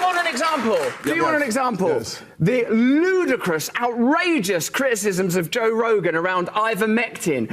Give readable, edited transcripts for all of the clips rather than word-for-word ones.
want an example? Do you want an example? Yes. The ludicrous, outrageous criticisms of Joe Rogan around ivermectin,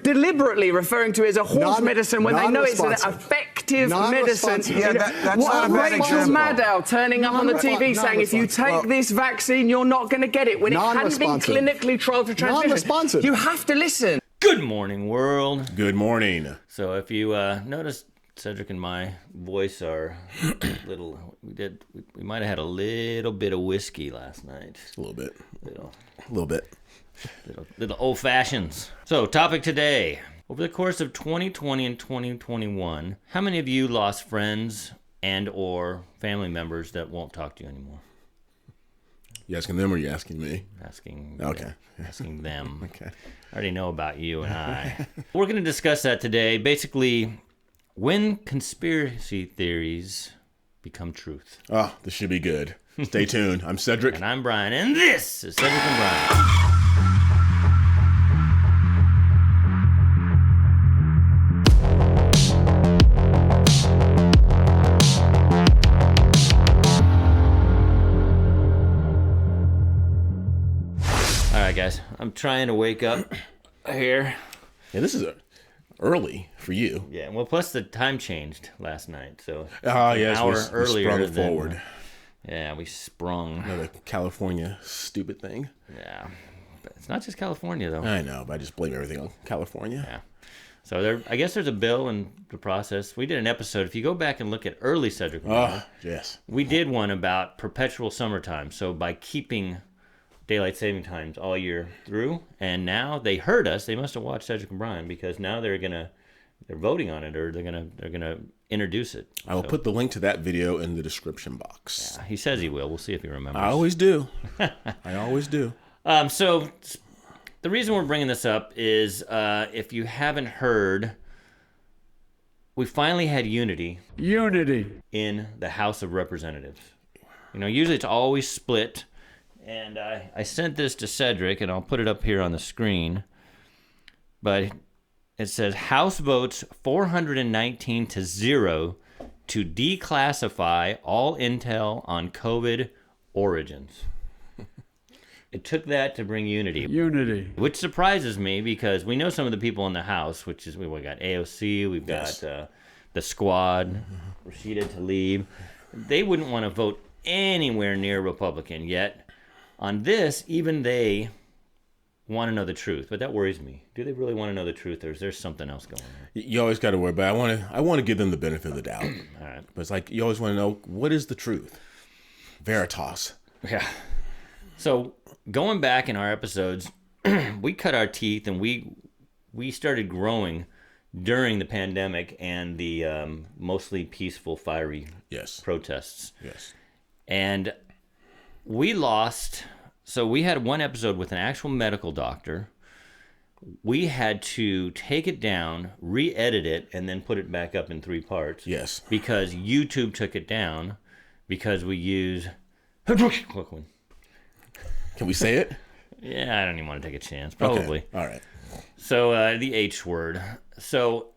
deliberately referring to it as a horse medicine when they know it's an effective medicine. Yeah, that's not a bad Rachel example. Maddow turning up on the TV saying if you take this vaccine, you're not going to get it when it hadn't been clinically trialed for transmission. Non-responsive. You have to listen. Good morning, world. Good morning. So if you noticed, Cedric and my voice are little. We might have had a little bit of whiskey last night. A little bit. Little old fashions. So topic today. Over the course of 2020 and 2021, how many of you lost friends and or family members that won't talk to you anymore? You asking them or you asking me? Asking. Okay. Asking them. Okay. I already know about you and I. We're going to discuss that today. Basically, when conspiracy theories become truth. Oh, this should be good. Stay tuned. I'm Cedric. And I'm Brian, and this is Cedric and Brian. All right, guys. I'm trying to wake up here. Yeah, this is early for you. Yeah, well, plus the time changed last night, so Yes, an hour we earlier sprung than, forward. Yeah, we sprung. Another California stupid thing. Yeah, but it's not just California though. I know, but I just blame everything on California. Yeah. So I guess there's a bill in the process. We did an episode. If you go back and look at early Cedric, Yes. we did one about perpetual summertime. So by keeping daylight saving times all year through, and now they heard us. They must have watched Cedric and Brian because now they're voting on it, or they're gonna introduce it. I will put the link to that video in the description box. Yeah, he says he will. We'll see if he remembers. I always do. I always do. So the reason we're bringing this up is if you haven't heard, we finally had unity in the House of Representatives. You know, usually it's always split. And I sent this to Cedric, and I'll put it up here on the screen. But it says, House votes 419-0 to declassify all intel on COVID origins. It took that to bring unity. Which surprises me because we know some of the people in the House, which is, we got AOC, we've got the squad, Rashida Tlaib. They wouldn't want to vote anywhere near Republican yet. On this, even they want to know the truth, but that worries me. Do they really want to know the truth, or is there something else going on? You always got to worry, but I want to give them the benefit of the doubt. All right. But it's like you always want to know, what is the truth? Veritas. Yeah. So going back in our episodes, we cut our teeth and we started growing during the pandemic and the mostly peaceful, fiery protests. Yes. And we lost. So we had one episode with an actual medical doctor. We had to take it down, re-edit it, and then put it back up in 3 parts. Yes. Because YouTube took it down because we use... Can we say it? Yeah, I don't even want to take a chance. Probably. Okay. All right. So the H word. So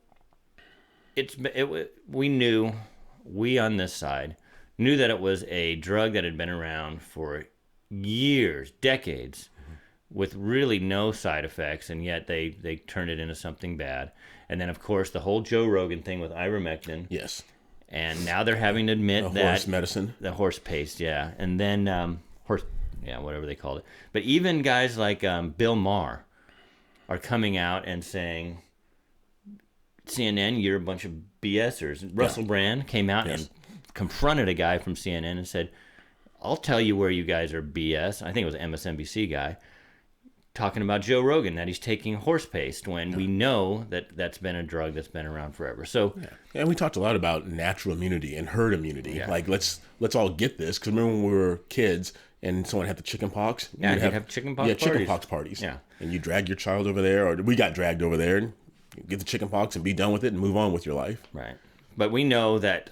we on this side knew that it was a drug that had been around for years, decades, with really no side effects, and yet they turned it into something bad. And then, of course, the whole Joe Rogan thing with ivermectin. Yes. And now they're having to admit that... horse medicine. The horse paste, yeah. And then whatever they called it. But even guys like Bill Maher are coming out and saying, CNN, you're a bunch of BSers. Russell Brand came out and confronted a guy from CNN and said, I'll tell you where you guys are BS. I think it was an MSNBC guy talking about Joe Rogan, that he's taking horse paste when we know that that's been a drug that's been around forever. So, and we talked a lot about natural immunity and herd immunity. Yeah. Like, let's all get this. Because remember when we were kids and someone had the chicken pox? Yeah, you'd have chicken pox parties. chicken pox parties. Yeah. And you drag your child over there, or we got dragged over there, and get the chicken pox and be done with it and move on with your life. Right. But we know that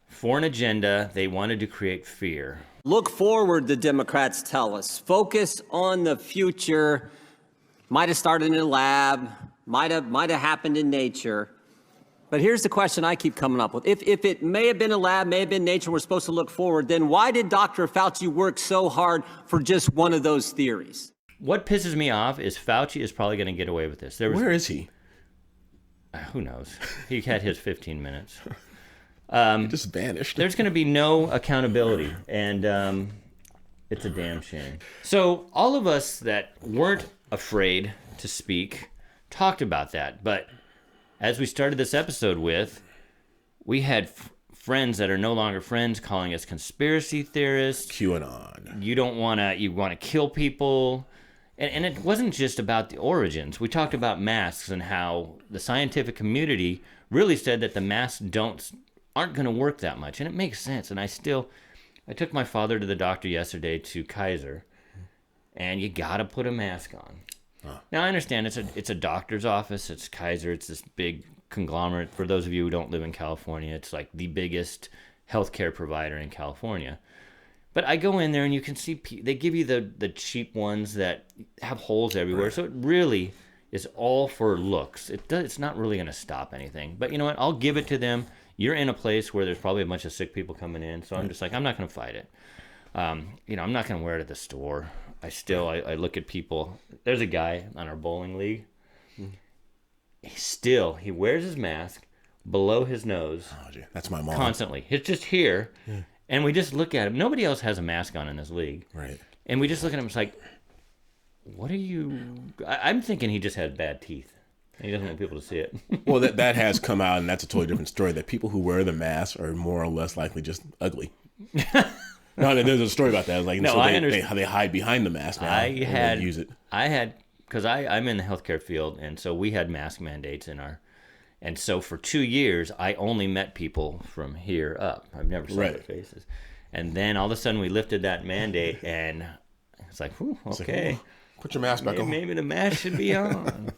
for an agenda, they wanted to create fear. Look forward, the Democrats tell us. Focus on the future. Might have started in a lab, might have happened in nature. But here's the question I keep coming up with. If it may have been a lab, may have been nature, we're supposed to look forward, then why did Dr. Fauci work so hard for just one of those theories? What pisses me off is Fauci is probably going to get away with this. Where is he? Who knows? He had his 15 minutes. He just vanished. There's going to be no accountability, and it's a damn shame. So all of us that weren't afraid to speak talked about that, but as we started this episode with, we had friends that are no longer friends calling us conspiracy theorists. QAnon. You want to kill people. And it wasn't just about the origins. We talked about masks and how the scientific community really said that the masks aren't going to work that much. And it makes sense. And I took my father to the doctor yesterday to Kaiser, and you got to put a mask on. Now, I understand it's a doctor's office. It's Kaiser. It's this big conglomerate. For those of you who don't live in California, it's like the biggest healthcare provider in California. But I go in there and you can see they give you the cheap ones that have holes everywhere. Right. So it really is all for looks. It's not really going to stop anything. But you know what? I'll give it to them. You're in a place where there's probably a bunch of sick people coming in. So I'm just like, I'm not going to fight it. I'm not going to wear it at the store. I look at people. There's a guy on our bowling league. He wears his mask below his nose. Oh, gee, that's my mom. Constantly. It's just here. Yeah. And we just look at him. Nobody else has a mask on in this league. Right. And we just look at him. It's like, what are you... I'm thinking he just had bad teeth. He doesn't want people to see it. Well, that has come out, and that's a totally different story, that people who wear the mask are more or less likely just ugly. No, I mean, there's a story about that. Like, no, so I understand. they hide behind the mask now and use it. Because I'm in the healthcare field, and so we had mask mandates in our... And so for 2 years, I only met people from here up. I've never seen their faces. And then all of a sudden, we lifted that mandate, and it's like, whew, okay. Put your mask back on. Maybe the mask should be on.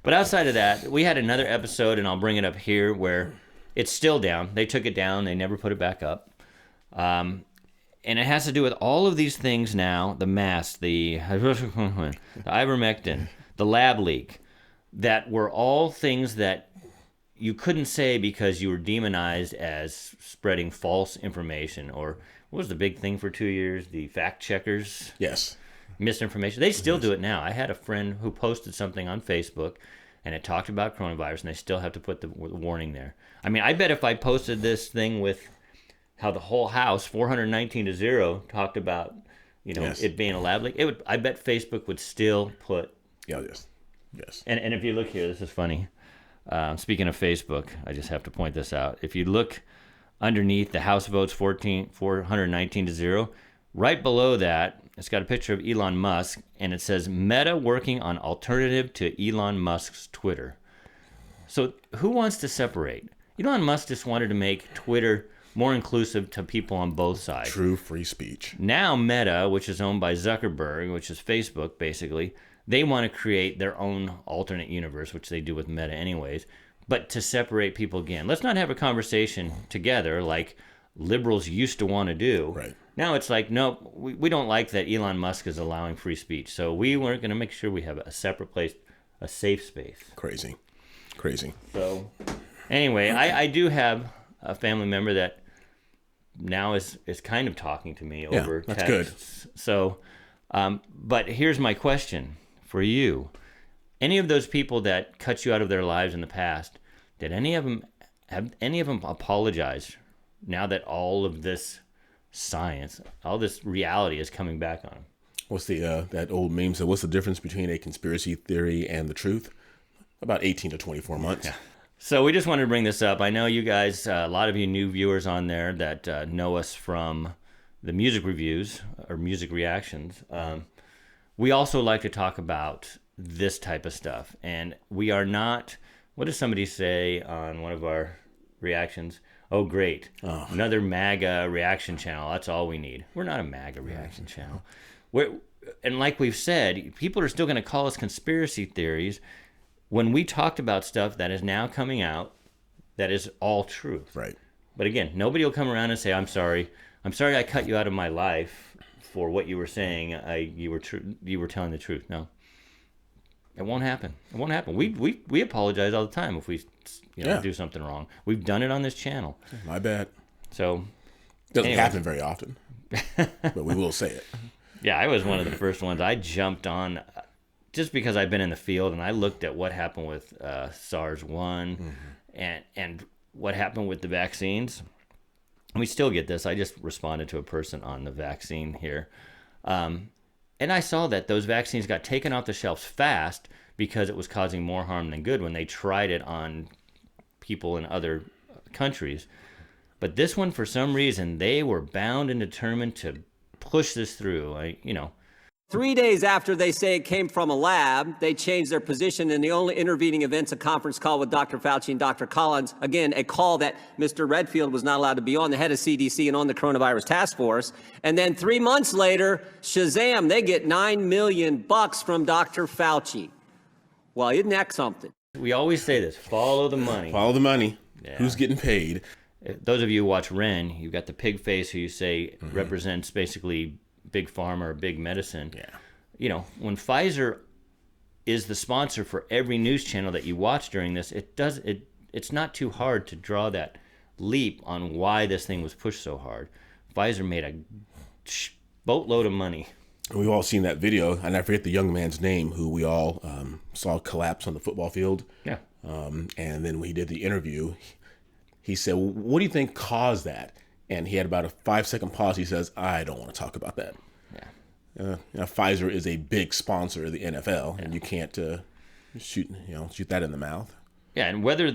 But outside of that, we had another episode, and I'll bring it up here, where it's still down. They took it down. They never put it back up. And it has to do with all of these things now, the mask, the ivermectin, the lab leak, that were all things that you couldn't say because you were demonized as spreading false information. Or what was the big thing for 2 years? The fact checkers? Yes. Misinformation. They still do it now. I had a friend who posted something on Facebook, and it talked about coronavirus, and they still have to put the warning there. I mean, I bet if I posted this thing with how the whole house, 419-0, talked about, it being a lab leak, I bet Facebook would still put... Yeah, yes. And if you look here, this is funny. Speaking of Facebook, I just have to point this out. If you look underneath the House votes 419-0, right below that, it's got a picture of Elon Musk, and it says Meta working on alternative to Elon Musk's Twitter. So who wants to separate? Elon Musk just wanted to make Twitter more inclusive to people on both sides. True free speech. Now Meta, which is owned by Zuckerberg, which is Facebook basically, they want to create their own alternate universe, which they do with Meta anyways, but to separate people again. Let's not have a conversation together like liberals used to want to do. Right. Now it's like, no, we don't like that Elon Musk is allowing free speech. So we weren't going to make sure we have a separate place, a safe space. Crazy. So anyway, I do have a family member that now is kind of talking to me over that's texts. Good. So, but here's my question for you. Any of those people that cut you out of their lives in the past, have any of them apologized now that all of this science, all this reality is coming back on them? What's that old meme said, what's the difference between a conspiracy theory and the truth? About 18 to 24 months. Yeah. So we just wanted to bring this up. I know you guys, a lot of you new viewers on there that know us from the music reviews or music reactions. We also like to talk about this type of stuff. And we are not, what does somebody say on one of our reactions? Oh, great. Oh. Another MAGA reaction channel. That's all we need. We're not a MAGA reaction channel. And like we've said, people are still going to call us conspiracy theories when we talked about stuff that is now coming out that is all truth. Right. But again, nobody will come around and say, I'm sorry I cut you out of my life for what you were saying. You were telling the truth. No. It won't happen. It won't happen. We apologize all the time if we do something wrong. We've done it on this channel. My bad. So doesn't happen very often, but we will say it. Yeah, I was one of the first ones. I jumped on just because I've been in the field and I looked at what happened with SARS-1 and what happened with the vaccines. And we still get this. I just responded to a person on the vaccine here. And I saw that those vaccines got taken off the shelves fast because it was causing more harm than good when they tried it on people in other countries. But this one, for some reason, they were bound and determined to push this through. 3 days after they say it came from a lab, they changed their position, and the only intervening event's a conference call with Dr. Fauci and Dr. Collins. Again, a call that Mr. Redfield was not allowed to be on, the head of CDC and on the coronavirus task force. And then 3 months later, shazam, they get $9 million from Dr. Fauci. Well, isn't that something? We always say this, follow the money. Follow the money. Yeah. Who's getting paid? Those of you who watch Ren, you've got the pig face who you say represents basically big pharma or big medicine. Yeah. When Pfizer is the sponsor for every news channel that you watch during this, it's not too hard to draw that leap on why this thing was pushed so hard. Pfizer made a boatload of money. We've all seen that video, and I forget the young man's name who we all saw collapse on the football field. Yeah. And then when he did the interview, he said, well, what do you think caused that? And he had about a 5-second pause. He says, I don't want to talk about that. Yeah. Pfizer is a big sponsor of the NFL, and you can't shoot that in the mouth. Yeah, and whether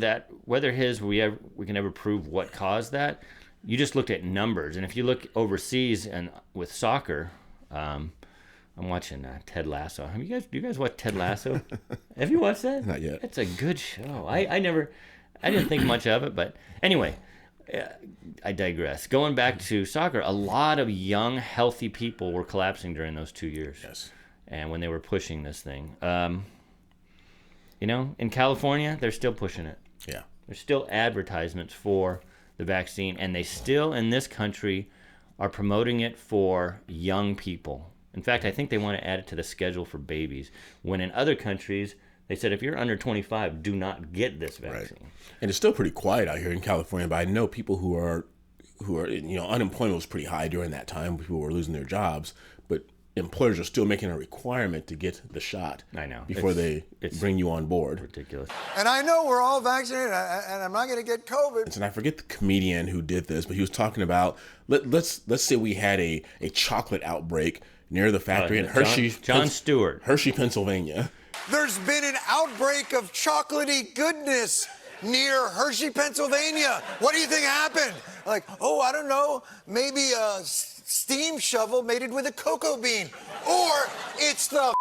we can ever prove what caused that, you just looked at numbers. And if you look overseas and with soccer, I'm watching Ted Lasso. Do you guys watch Ted Lasso? Have you watched that? Not yet. It's a good show. I didn't think much of it, but anyway, I digress. Going back to soccer, a lot of young, healthy people were collapsing during those 2 years. Yes. And when they were pushing this thing, in California, they're still pushing it. Yeah. There's still advertisements for the vaccine, and they still, in this country, are promoting it for young people. In fact, I think they want to add it to the schedule for babies, when in other countries, they said if you're under 25, do not get this vaccine. Right. And it's still pretty quiet out here in California, but I know people who are unemployment was pretty high during that time. People were losing their jobs, but employers are still making a requirement to get the shot. I know. Before they bring you on board. Ridiculous. And I know we're all vaccinated, and I'm not going to get COVID. And I forget the comedian who did this, but he was talking about let's say we had a chocolate outbreak near the factory in Hershey, Jon Stewart, Hershey, Pennsylvania. There's been an outbreak of chocolatey goodness near Hershey, Pennsylvania. What do you think happened? Like, I don't know, maybe a steam shovel mated with a cocoa bean, or it's the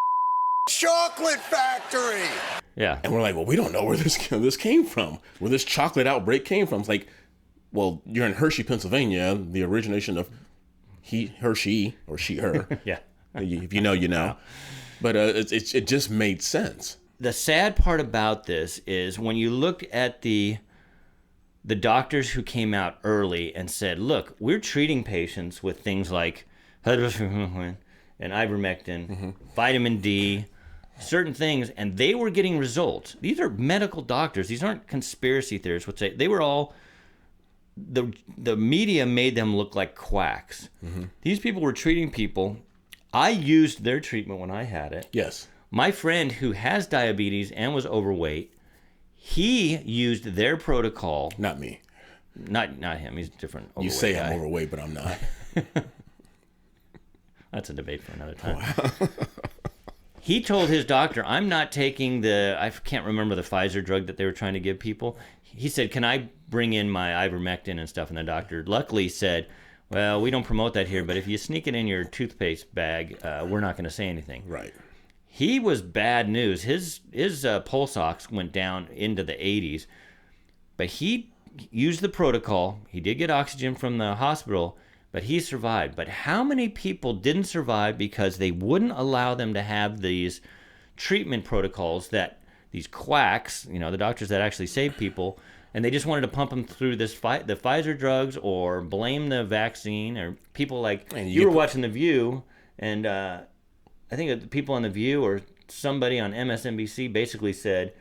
chocolate factory. Yeah. And we're like, well, we don't know where this came from, where this chocolate outbreak came from. It's like, well, you're in Hershey, Pennsylvania, the origination of her, she, or she, her. Yeah. If you know, you know. But it just made sense. The sad part about this is when you look at the doctors who came out early and said, look, we're treating patients with things like and ivermectin, vitamin D, certain things, and they were getting results. These are medical doctors. These aren't conspiracy theorists would say. They were all, the media made them look like quacks. These people were treating people. I used their treatment when I had it. Yes. My friend who has diabetes and was overweight, he used their protocol. Not me. Not him. He's a different overweight You say guy. I'm overweight, but I'm not. That's a debate for another time. Wow. He told his doctor, I'm not taking I can't remember the Pfizer drug that they were trying to give people. He said, can I bring in my ivermectin and stuff? And the doctor luckily said, well, we don't promote that here, but if you sneak it in your toothpaste bag, we're not going to say anything. Right. He was bad news. His pulse ox went down into the 80s, but he used the protocol. He did get oxygen from the hospital, but he survived. But how many people didn't survive because they wouldn't allow them to have these treatment protocols that these quacks, the doctors that actually save people, and they just wanted to pump them through the Pfizer drugs or blame the vaccine, or people like you were watching The View, and I think the people on The View or somebody on MSNBC basically said,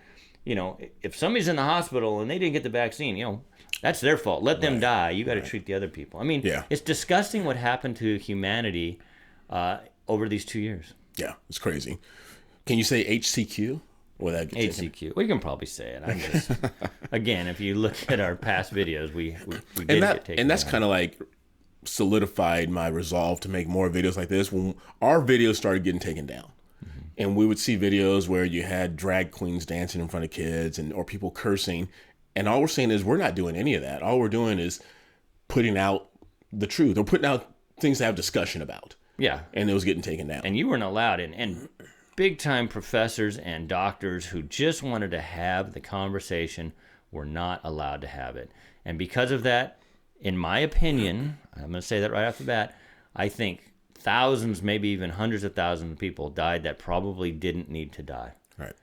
you know, if somebody's in the hospital and they didn't get the vaccine, you know, that's their fault. Let them die. You got to treat the other people. I mean, it's disgusting what happened to humanity over these 2 years. Yeah, it's crazy. Can you say HCQ? Or that HCQ. We can probably say it. I'm just, again, if you look at our past videos, we did get taken. And that's kind of like solidified my resolve to make more videos like this when our videos started getting taken down. And we would see videos where you had drag queens dancing in front of kids or people cursing. And all we're saying is we're not doing any of that. All we're doing is putting out the truth or putting out things to have discussion about. Yeah. And it was getting taken down. And you weren't allowed in. And big time professors and doctors who just wanted to have the conversation were not allowed to have it. And because of that, in my opinion, I'm going to say that right off the bat, I think thousands, maybe even hundreds of thousands of people died that probably didn't need to die. Right.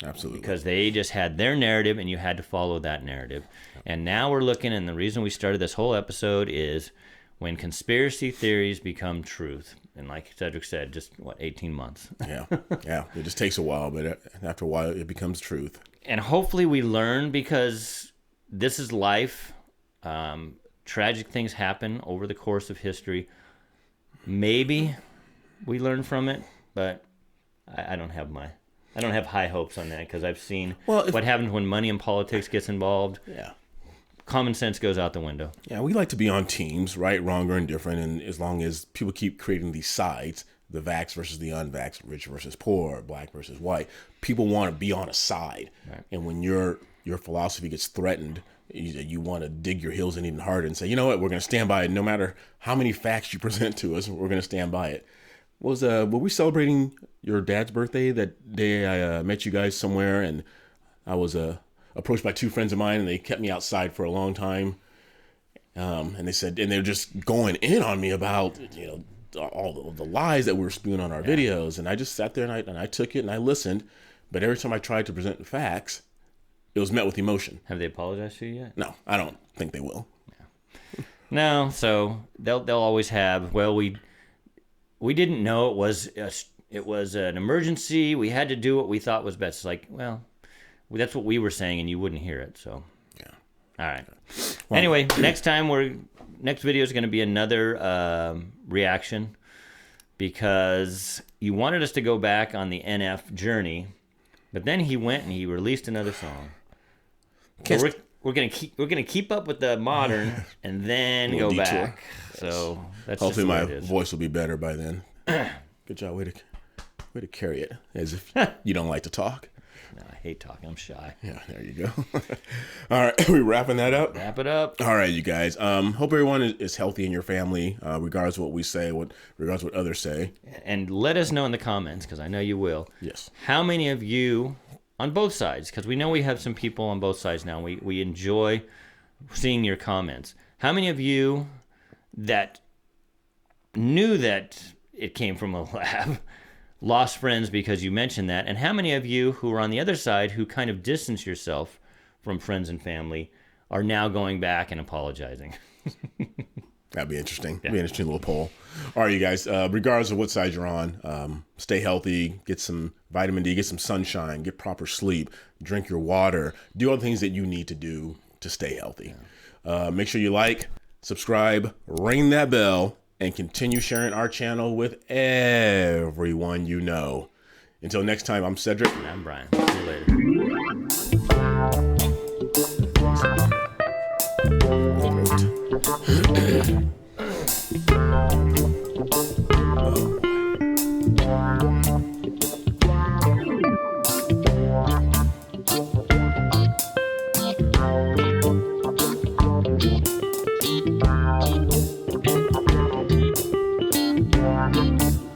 Absolutely. Because they just had their narrative and you had to follow that narrative. And now we're looking, and the reason we started this whole episode is when conspiracy theories become truth. And like Cedric said, just 18 months. Yeah. It just takes a while, but after a while it becomes truth. And hopefully we learn, because this is life. Tragic things happen over the course of history. Maybe we learn from it, but I don't have high hopes on that, because I've seen what happens when money and politics gets involved. Yeah. Common sense goes out the window. Yeah, we like to be on teams, right, wrong, or indifferent, and as long as people keep creating these sides, the vax versus the unvaxxed, rich versus poor, black versus white, people want to be on a side. Right. And when your philosophy gets threatened, you want to dig your heels in even harder and say, you know what, we're going to stand by it. No matter how many facts you present to us, we're going to stand by it. Were we celebrating your dad's birthday that day? I met you guys somewhere, and I was approached by two friends of mine, and they kept me outside for a long time. And they were just going in on me about, you know, all the lies that we were spewing on our videos. And I just sat there and I took it and I listened. But every time I tried to present the facts, it was met with emotion. Have they apologized to you yet? No, I don't think they will. Yeah. No, so they'll always have, we didn't know it was an emergency. We had to do what we thought was best. It's like, well, that's what we were saying, and you wouldn't hear it. So, yeah. All right. Well, anyway, next video is going to be another reaction, because you wanted us to go back on the NF journey, but then he went and he released another song. So we're gonna keep up with the modern and then go back. So that's hopefully my voice will be better by then. Good job, way to carry it as if you don't like to talk. No, I hate talking. I'm shy. Yeah, there you go. All right, are we wrapping that up? Wrap it up. All right, you guys. Hope everyone is healthy in your family, regardless of what we say, regardless of what others say. And let us know in the comments, because I know you will. Yes. How many of you, on both sides, because we know we have some people on both sides now. We enjoy seeing your comments. How many of you that knew that it came from a lab lost friends because you mentioned that? And how many of you who are on the other side, who kind of distance yourself from friends and family, are now going back and apologizing? That'd be interesting. Yeah. Be an interesting little poll. All right, you guys, regardless of what side you're on, stay healthy, get some vitamin D, get some sunshine, get proper sleep, drink your water, do all the things that you need to do to stay healthy. Yeah. Make sure you like, subscribe, ring that bell, and continue sharing our channel with everyone you know. Until next time, I'm Cedric. And I'm Brian. See you later.